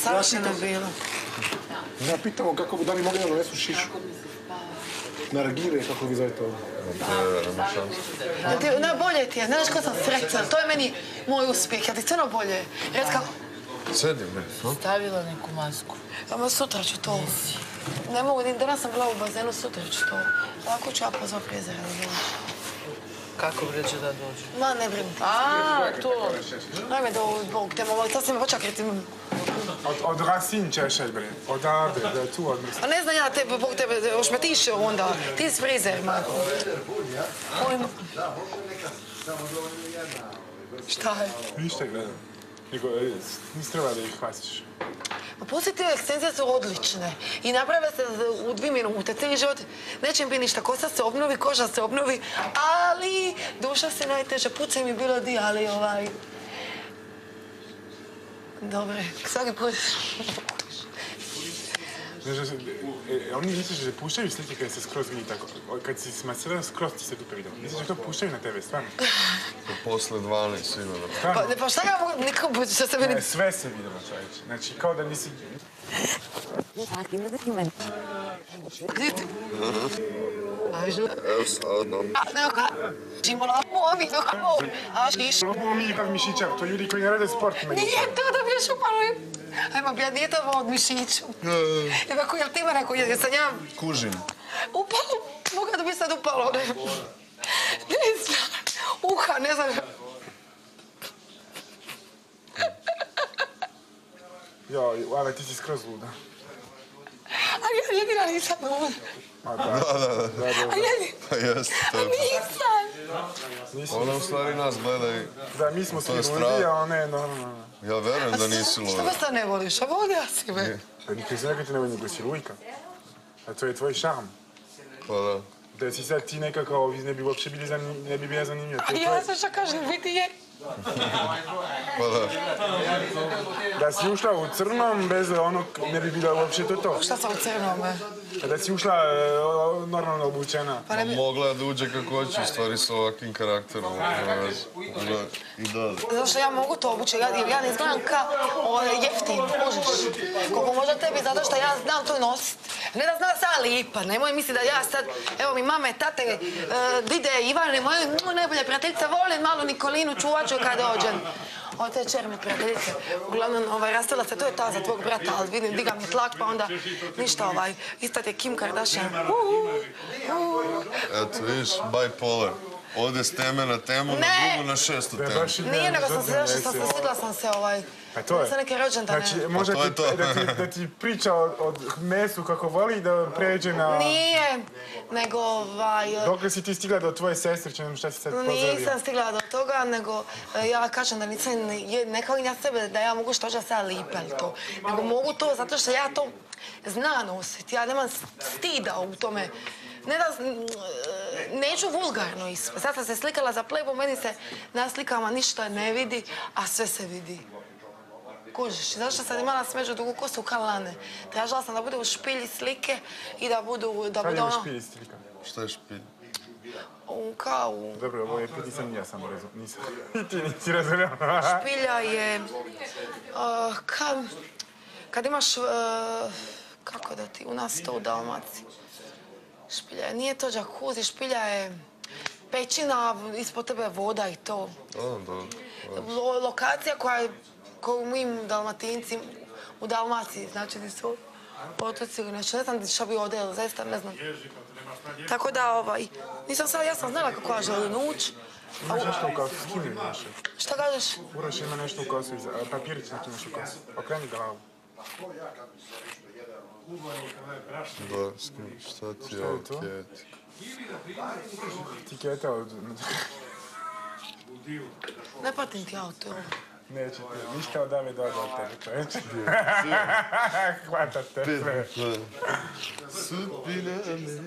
Savršeno bilo. Ja pitamo kako bi da li mogli da donesu šišu. Nargile, kako vi zovete ovo? Najbolje ti je, znaš ko sam srećna, to je meni moj uspjeh, ja ti crno bolje. Red kako... Sedi me. Stavila neku masku. Ama sutra ću to. Ne mogu, danas sam bila u bazenu, sutra ću to. Lako ću ja pozvat prijezera da dođu. Kako vreće da dođu? Ma, ne brini ti. To. Najme da Bog te mogu, sad si me počakajte. Od Rasin ćeš, bre. Odavde, da je tu odmah. A ne znam ja tebe, Bog tebe, još me tiše onda. Ti si frizer, ma. Šta je? Ništa gledam. Nego, nisi treba da ih hvasiš. Pozitivne ekstenzije su odlične i naprave se u 2 minute. Cijeli život neće biti ništa. Kosa se obnovi, koža se obnovi, ali duša se najteže. Pucaj mi bilo di, ali Dobre, svaki put... Znaš, oni misliš da puštaju slike kada se skroz vidi tako. Kad si smasirao, skroz ti se dupe vidio. Misliš da to puštaju na tebe, stvarno? Posle 12, sigurno. Pa šta ja mogu nikako što se meni... Ne, sve se vidimo, čovječe. Znači, kao da nisi... Evo sad nam. Ovo mi je kak mišićar, to ljudi koji ne rade sport. Nije to da bi još upalo. Ajmo, bljad, nije to od mišiću. Evo, jel ti ima neko, jesam ja... Kužim. Upalo, moga da bi sad upalo, ne znam. Uha, ne znam. Joj, ale ti si skroz luda. Ali ja jedina nisam luda. Da. Pa jeste, to je. Nisam. Ona u stvari nas gleda i... Da, mi smo svi ludi, a ona je normalno. Ja verujem da nisi Šta luda. vas sad ne voliš? A volija si me. Pa nikad se nekako ti ne voli, nego si lujka. A to je tvoj šarm. Pa da. Da si sad ti nekako ne bi uopće ne bi bila zanimljiva. A ja sam šta kažem, biti je. Pa da. Da si ušla u crnom, bez onog, ne bi bila uopće to. Šta sam u crnome? Da si ušla normalno obučena. Mogla je da uđe kako hoće, u stvari s ovakvim karakterom. I dalje. Zato što ja mogu to obući, ja ne izgledam kao jeftin, možeš. Koliko možda tebi, zato što ja znam to nosit. Ne da znam sad lipa, nemoj misli da ja sad, evo mi mame, tate, dide, Ivane, moje najbolje prijateljice, volim malu Nikolinu, čuvat ću kad dođem. Ovo te čerme prijateljice, uglavnom rastala se, to je ta za tvog brata, ali vidim, diga mi tlak, pa onda ništa ista ti Kim Kardashian. Eto, vidiš, bipolar. Ode s teme na temu, na drugu, na 6. temu. Nije, nego sam se sidla sam se Pa to je. Za neke rođendane. Znači, može da ti priča o mesu kako voli da pređe na... Nije, nego Dokle si ti stigla do tvoje sestre, će nam šta si sad pozdravio? Nisam stigla do toga, nego ja kažem da nisam, ne kao i na sebe da ja mogu što da sada lipel to. Nego mogu to zato što ja to znam nositi, ja nemam stida u tome. Ne da, neću vulgarno ispati. Sad sam se slikala za Playboy, meni se na slikama ništa ne vidi, a sve se vidi. Kužiš, zašto sam imala smeđu dugu kosu kao Lane. Tražila sam da bude u špilji slike i da bude ono... Kaj je u špilji slika? Šta je špilj? Kao... Dobro, ovo je put nisam ja sam razumio. Nisam. Ti nisi razumio. Špilja je... Kad imaš... Kako da ti... U nas to u Dalmaciji. Špilja je... Nije to džakuzi, špilja je... Pećina, ispod tebe voda i to. Lokacija koju mi Dalmatinci u Dalmaciji, znači gdje su otoci ili nešto, ne znam šta bi ovdje, zaista ne znam. Tako da, nisam sad, ja sam znala kako ja želim ući. Imaš nešto u kosu, skini nešto. Šta kažeš? Uroš ima nešto u kosu, papirić neki imaš u kosu. Okreni glavu. Da, skini, šta ti je ovo kjeti? Tiketa od... Ne patim ti auto. Neće ti, ništa od Dave dođe od tebe, čovječe. Hvata te sve. Sudbina me.